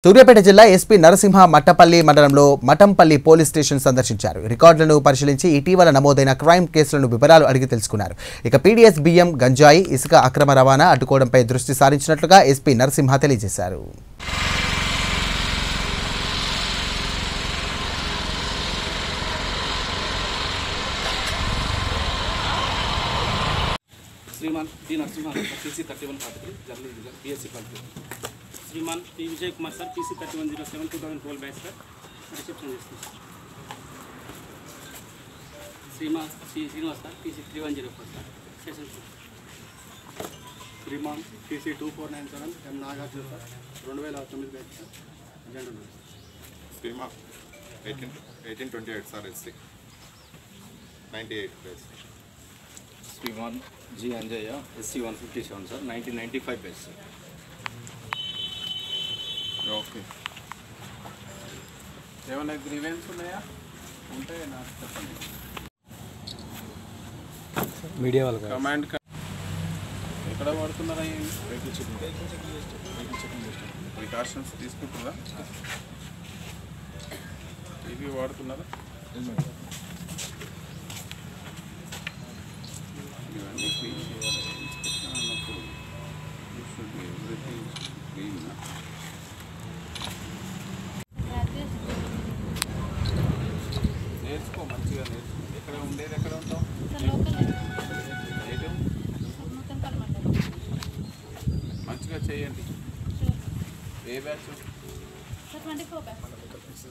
సూర్యాపేట జిల్లా ఎస్పీ నరసింహ మట్టపల్లి మండలంలో Mattampally police station సందర్శించారు. రికార్డులను పరిశీలించి ఇటీవల నమోదైన క్రైమ్ కేసులను వివరాలు అడిగి తెలుసుకున్నారు. ఇక పీడీఎస్ బియ్యం, గంజాయి, ఇసుక అక్రమ రవాణా అడ్డుకోవడంపై దృష్టి సారించినట్లుగా ఎస్పీ నరసింహ తెలియజేశారు. Shriman P Vijay Kumar sir PC 3107 2012 batch sir reception Shriman C Srinivas sir PC 3104 sir session Shriman PC 2497 M Nagarjuna sir 2009 batch sir general Shriman 1828 sir SC 98 batch Shriman G Anjay SC 157 sir 1995 batch sir. Okay ఏమైనా గ్రీవెన్స్ ఉన్నాయా ఉంటే నాకు చెప్పండి. మీడియా వాళ్ళ కమాండ్ ఎక్కడ వాడుతున్నారా? ప్రికాషన్స్ తీసుకుంటున్నారా? ఇవి వాడుతున్నారా? ఇవన్నీ క్లీన్ చేయాలి. ఇన్స్పెక్షన్ అన్నప్పుడు ఎవ్రీథింగ్ క్లీన్. నేర్చుకో, మంచిగా నేర్చుకో. ఎక్కడ ఉండేది, ఎక్కడ ఉంటావు? మంచిగా చేయండి. ఏ batch?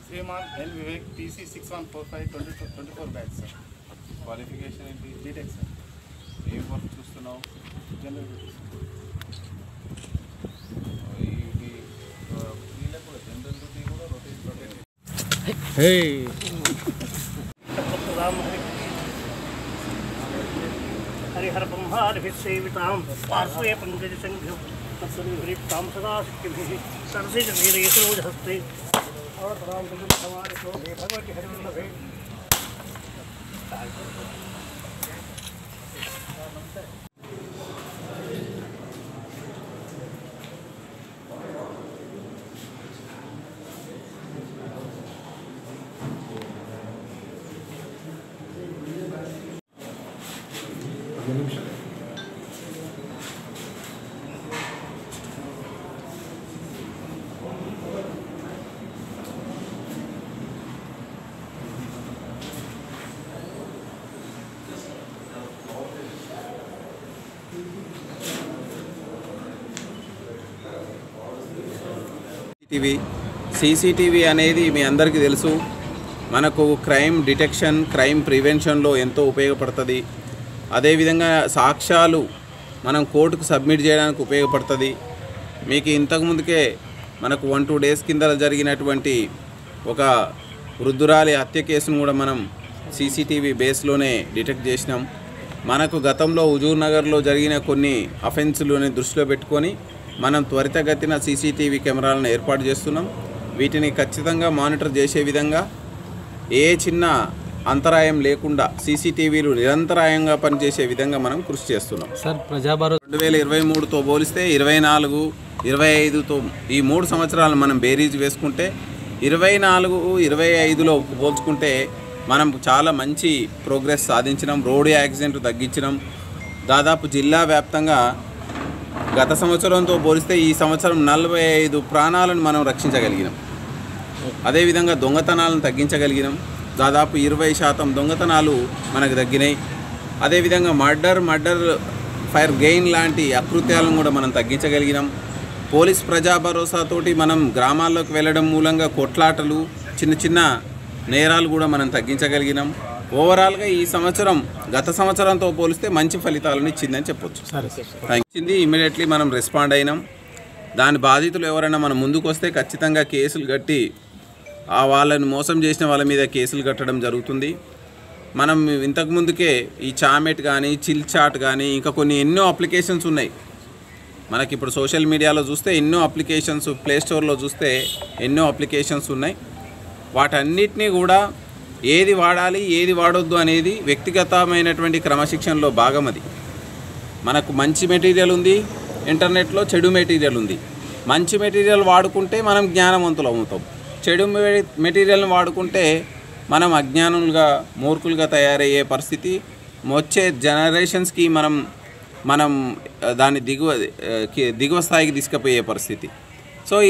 Shriman L Vivek PC 6145 24 batch sir. Qualification ఏంటి? BTech sir. ఏం వర్క్ చూస్తున్నావు? జనరల్ వీళ్ళకి కూడా జనరల్ డ్యూటీ కూడా రొటేట్. हरिहर ब्रह्मादिभिस्सेवितां पार्श्वे पङ्कजसङ्घ्यो तत्सर्वरीप्तां सदा शक्तिभिः सरसिजवीरेशोजहस्ते भगवति हरिवल्लभे సీసీటీవీ అనేది మీ అందరికీ తెలుసు. మనకు క్రైమ్ డిటెక్షన్, క్రైమ్ ప్రివెన్షన్లో ఎంతో ఉపయోగపడుతుంది. అదేవిధంగా సాక్ష్యాలు మనం కోర్టుకు సబ్మిట్ చేయడానికి ఉపయోగపడుతుంది. మీకు ఇంతకుముందుకే మనకు 1-2 డేస్ కింద జరిగినటువంటి ఒక వృద్ధురాలి హత్య కేసును కూడా మనం సీసీటీవీ బేస్లోనే డిటెక్ట్ చేసినాం. మనకు గతంలో హుజూర్ నగర్లో జరిగిన కొన్ని అఫెన్సులను దృష్టిలో పెట్టుకొని మనం త్వరితగతిన సీసీటీవీ కెమెరాలను ఏర్పాటు చేస్తున్నాం. వీటిని ఖచ్చితంగా మానిటర్ చేసే విధంగా ఏ చిన్న అంతరాయం లేకుండా సీసీటీవీలు నిరంతరాయంగా పనిచేసే విధంగా మనం కృషి చేస్తున్నాం. సార్ ప్రజాభారత్ 2023తో పోలిస్తే 24, 25తో ఈ 3 సంవత్సరాలు మనం బేరీజ్ వేసుకుంటే 24, 25లో పోల్చుకుంటే మనం చాలా మంచి ప్రోగ్రెస్ సాధించినాం. రోడ్డు యాక్సిడెంట్ తగ్గించినాం. దాదాపు జిల్లా వ్యాప్తంగా గత సంవత్సరంతో పోలిస్తే ఈ సంవత్సరం 45 ప్రాణాలను మనం రక్షించగలిగినాం. అదేవిధంగా దొంగతనాలను తగ్గించగలిగినాం. దాదాపు 20% దొంగతనాలు మనకు తగ్గినాయి. అదేవిధంగా మర్డర్ ఫైర్ గెయిన్ లాంటి అకృత్యాలను కూడా మనం తగ్గించగలిగినాం. పోలీస్ ప్రజా భరోసాతోటి మనం గ్రామాల్లోకి వెళ్ళడం మూలంగా కొట్లాటలు, చిన్న చిన్న నేరాలు కూడా మనం తగ్గించగలిగినాం. ఓవరాల్గా ఈ సంవత్సరం గత సంవత్సరంతో పోలిస్తే మంచి ఫలితాలను ఇచ్చిందని చెప్పొచ్చు. ఇచ్చింది. ఇమ్మీడియట్లీ మనం రెస్పాండ్ అయినాం. దాని బాధితులు ఎవరైనా మనం ముందుకు వస్తే ఖచ్చితంగా కేసులు కట్టి వాళ్ళని మోసం చేసిన వాళ్ళ మీద కేసులు కట్టడం జరుగుతుంది. మనం ఇంతకుముందుకే ఈ చామెట్ కానీ, చిల్ చాట్ కానీ ఇంకా కొన్ని ఎన్నో అప్లికేషన్స్ ఉన్నాయి. మనకి ఇప్పుడు సోషల్ మీడియాలో చూస్తే ఎన్నో అప్లికేషన్స్, ప్లేస్టోర్లో చూస్తే ఎన్నో అప్లికేషన్స్ ఉన్నాయి. వాటన్నిటినీ కూడా ఏది వాడాలి, ఏది వాడొద్దు అనేది వ్యక్తిగతమైనటువంటి క్రమశిక్షణలో భాగం. అది మనకు మంచి మెటీరియల్ ఉంది, ఇంటర్నెట్లో చెడు మెటీరియల్ ఉంది. మంచి మెటీరియల్ వాడుకుంటే మనం జ్ఞానవంతులు అవుతాం, చెడు మెటీరియల్ని వాడుకుంటే మనం అజ్ఞానులుగా మూర్ఖులుగా తయారయ్యే పరిస్థితి, వచ్చే జనరేషన్స్కి మనం దాన్ని దిగువ స్థాయికి తీసుకుపోయే పరిస్థితి.